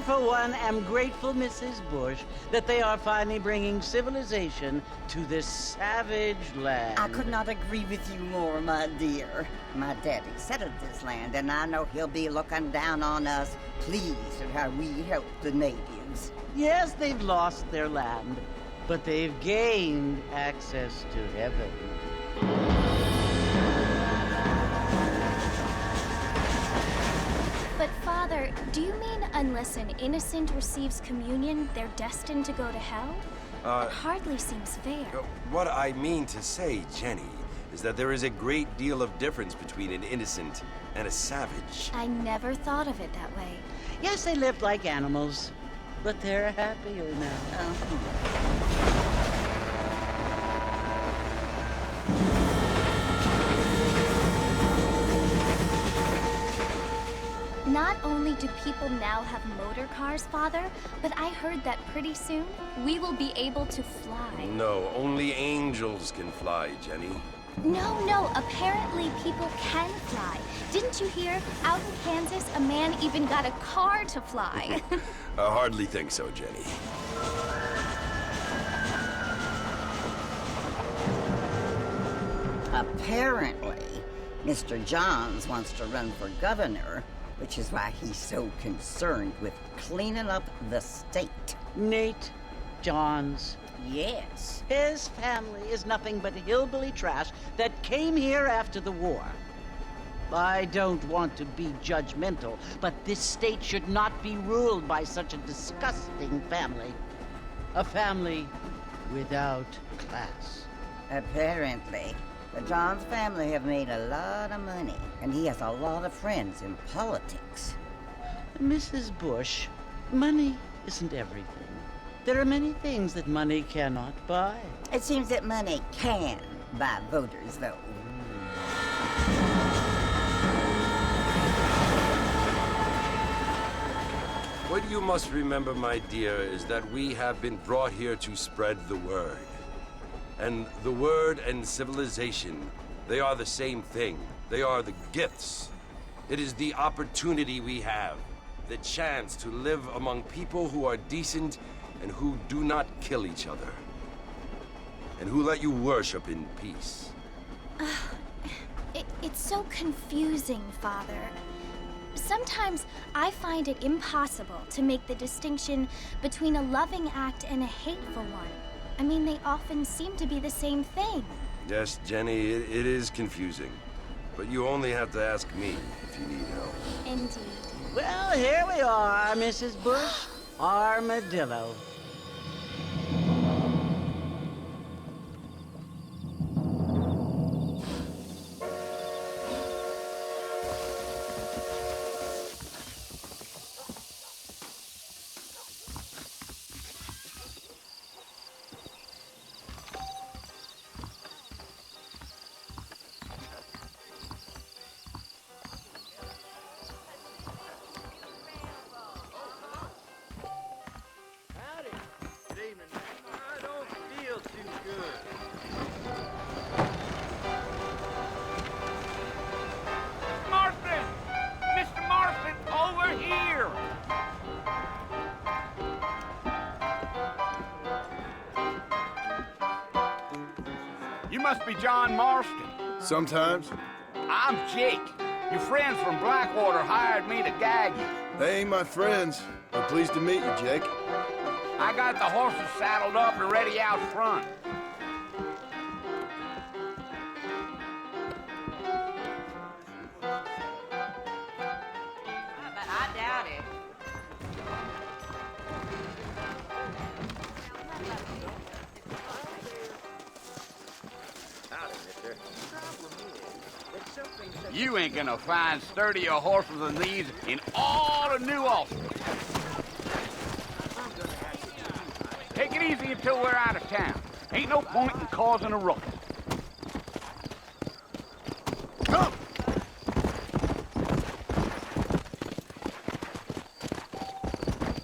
for one, am grateful, Mrs. Bush, that they are finally bringing civilization to this savage land. I could not agree with you more, my dear. My daddy settled this land, and I know he'll be looking down on us, pleased at how we help the natives. Yes, they've lost their land, but they've gained access to heaven. But Father, do you mean unless an innocent receives communion, they're destined to go to hell? That hardly seems fair. What I mean to say, Jenny, is that there is a great deal of difference between an innocent and a savage. I never thought of it that way. Yes, they lived like animals, but they're happier now. Not only do people now have motor cars, Father, but I heard that pretty soon we will be able to fly. No, only angels can fly, Jenny. No, apparently people can fly. Didn't you hear? Out in Kansas, a man even got a car to fly. I hardly think so, Jenny. Apparently, Mr. Johns wants to run for governor, which is why he's so concerned with cleaning up the state. Nate Johns. Yes. His family is nothing but hillbilly trash that came here after the war. I don't want to be judgmental, but this state should not be ruled by such a disgusting family. A family without class. Apparently, the Johns family have made a lot of money, and he has a lot of friends in politics. Mrs. Bush, money isn't everything. There are many things that money cannot buy. It seems that money can buy voters, though. What you must remember, my dear, is that we have been brought here to spread the word. And the word and civilization, they are the same thing. They are the gifts. It is the opportunity we have, the chance to live among people who are decent and who do not kill each other, and who let you worship in peace. It's so confusing, Father. Sometimes I find it impossible to make the distinction between a loving act and a hateful one. I mean, they often seem to be the same thing. Yes, Jenny, it is confusing. But you only have to ask me if you need help. Indeed. Well, here we are, Mrs. Bush. Armadillo. You must be John Marston. Sometimes. I'm Jake. Your friends from Blackwater hired me to gag you. They ain't my friends. I'm pleased to meet you, Jake. I got the horses saddled up and ready out front. But I doubt it. You ain't gonna find sturdier horses than these in all of New Ulster. Take it easy until we're out of town. Ain't no point in causing a ruckus. Come!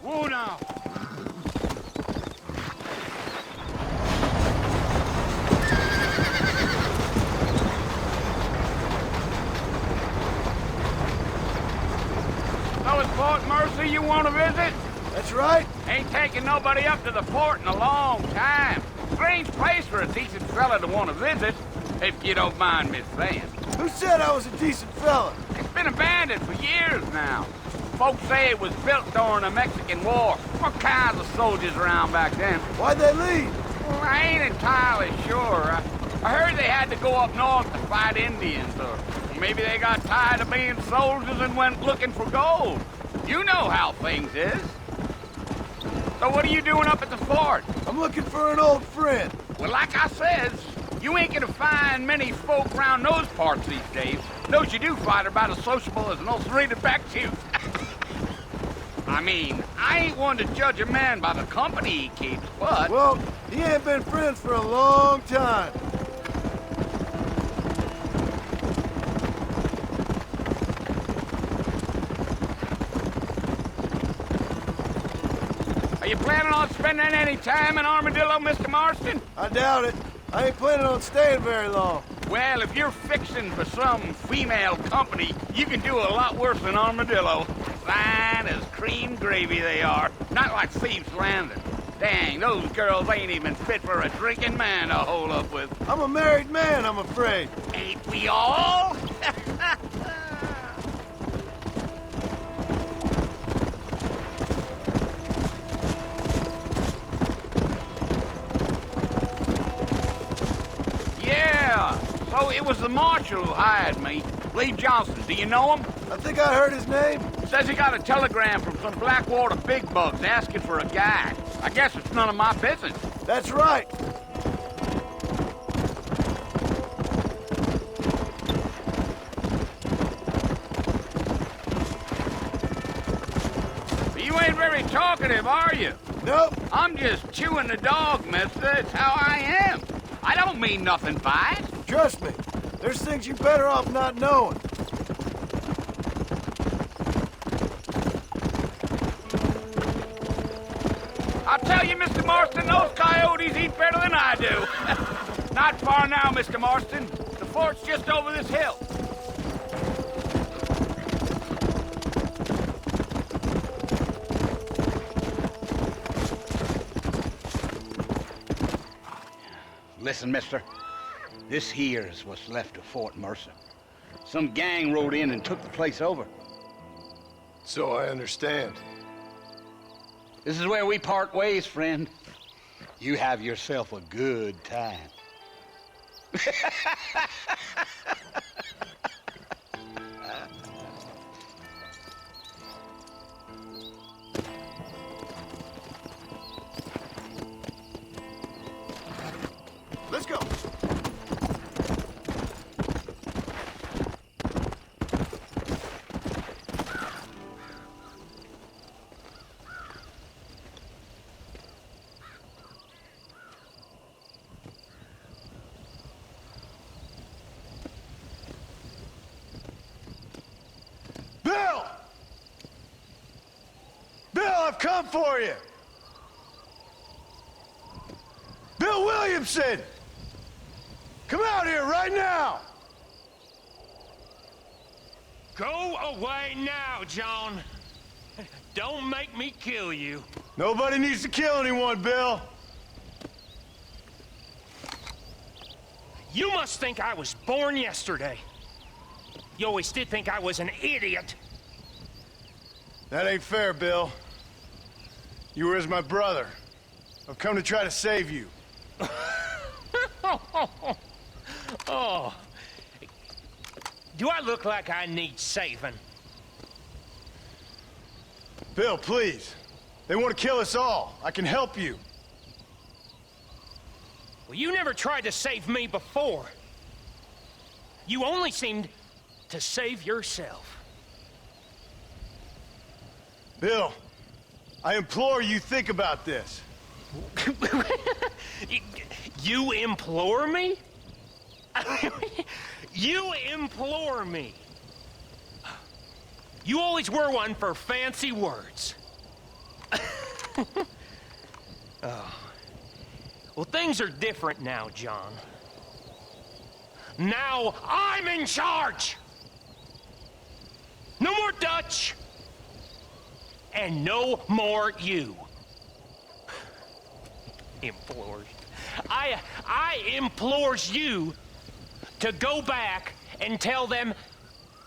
Whoa now! So it's Fort Mercy you want to visit? That's right. Ain't taken nobody up to the fort in a long time. Strange place for a decent fella to want to visit, if you don't mind me saying. Who said I was a decent fella? It's been abandoned for years now. Folks say it was built during the Mexican War. All kinds of soldiers around back then. Why'd they leave? Well, I ain't entirely sure. I heard they had to go up north to fight Indians, or maybe they got tired of being soldiers and went looking for gold. You know how things is. So what are you doing up at the fort? I'm looking for an old friend. Well, like I says, you ain't gonna find many folk around those parts these days. Those you do find are about as sociable as an ulcerated back tooth. I mean, I ain't one to judge a man by the company he keeps, but... Well, he ain't been friends for a long time. Are you planning on spending any time in Armadillo, Mr. Marston? I doubt it. I ain't planning on staying very long. Well, if you're fixing for some female company, you can do a lot worse than Armadillo. Fine as cream gravy they are. Not like Thieves' Landing. Dang, those girls ain't even fit for a drinking man to hole up with. I'm a married man, I'm afraid. Ain't we all? Yeah, so it was the marshal who hired me. Lee Johnson, do you know him? I think I heard his name. Says he got a telegram from some Blackwater big bugs asking for a guide. I guess it's none of my business. That's right. You ain't very talkative, are you? Nope. I'm just chewing the dog, mister. It's how I am. I don't mean nothing by it. Trust me. There's things you're better off not knowing. I'll tell you, Mr. Marston, those coyotes eat better than I do. Not far now, Mr. Marston. The fort's just over this hill. Listen, mister. This here's what's left of Fort Mercer. Some gang rode in and took the place over. So I understand. This is where we part ways, friend. You have yourself a good time. Let's go. Bill! Bill, I've come for you! Bill Williamson! Come out here right now! Go away now, John. Don't make me kill you. Nobody needs to kill anyone, Bill. You must think I was born yesterday. You always did think I was an idiot. That ain't fair, Bill. You were as my brother. I've come to try to save you. Oh. Do I look like I need saving? Bill, please. They want to kill us all. I can help you. Well, you never tried to save me before. You only seemed to save yourself. Bill, I implore you think about this. You implore me? You implore me. You always were one for fancy words. Oh. Well, things are different now, John. Now I'm in charge! No more Dutch! and no more you. Implores. I implores you to go back and tell them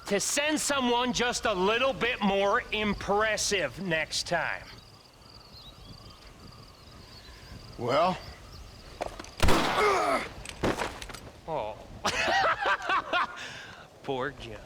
to send someone just a little bit more impressive next time. Well? Oh. Poor John.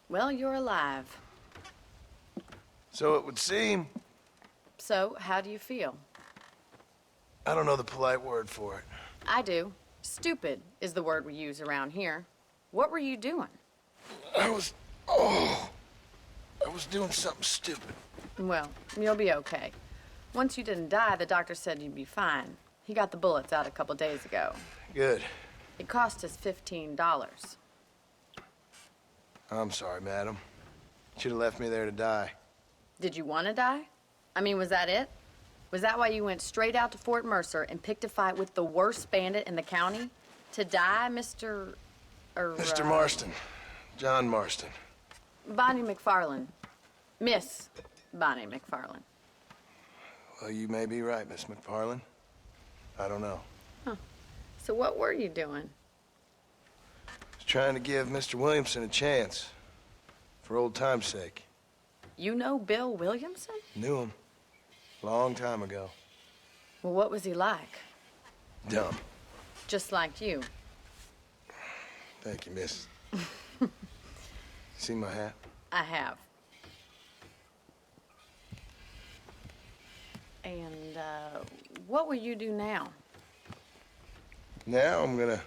Well, you're alive. So it would seem. So, how do you feel? I don't know the polite word for it. I do. Stupid is the word we use around here. What were you doing? I was doing something stupid. Well, you'll be okay. Once you didn't die, the doctor said you'd be fine. He got the bullets out a couple days ago. Good. It cost us $15. I'm sorry, madam. Should have left me there to die. Did you want to die? I mean, was that it? Was that why you went straight out to Fort Mercer and picked a fight with the worst bandit in the county? To die, Mr. Mr. Marston. John Marston. Bonnie McFarland. Miss Bonnie McFarland. Well, you may be right, Miss McFarland. I don't know. So what were you doing? Was trying to give Mr. Williamson a chance. For old time's sake. You know Bill Williamson? Knew him. Long time ago. Well, what was he like? Dumb. Just like you. Thank you, miss. See my hat? I have. And, what will you do now? Now I'm gonna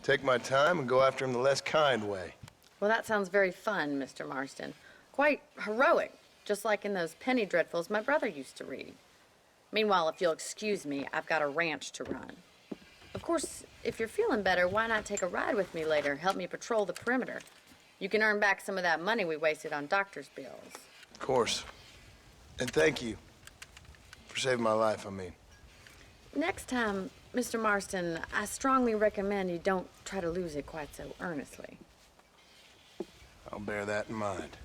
take my time and go after him the less kind way. Well, that sounds very fun, Mr. Marston. Quite heroic, just like in those penny dreadfuls my brother used to read. Meanwhile, if you'll excuse me, I've got a ranch to run. Of course, if you're feeling better, why not take a ride with me later? Help me patrol the perimeter. You can earn back some of that money we wasted on doctor's bills. Of course. And thank you. For saving my life, I mean. Next time, Mr. Marston, I strongly recommend you don't try to lose it quite so earnestly. I'll bear that in mind.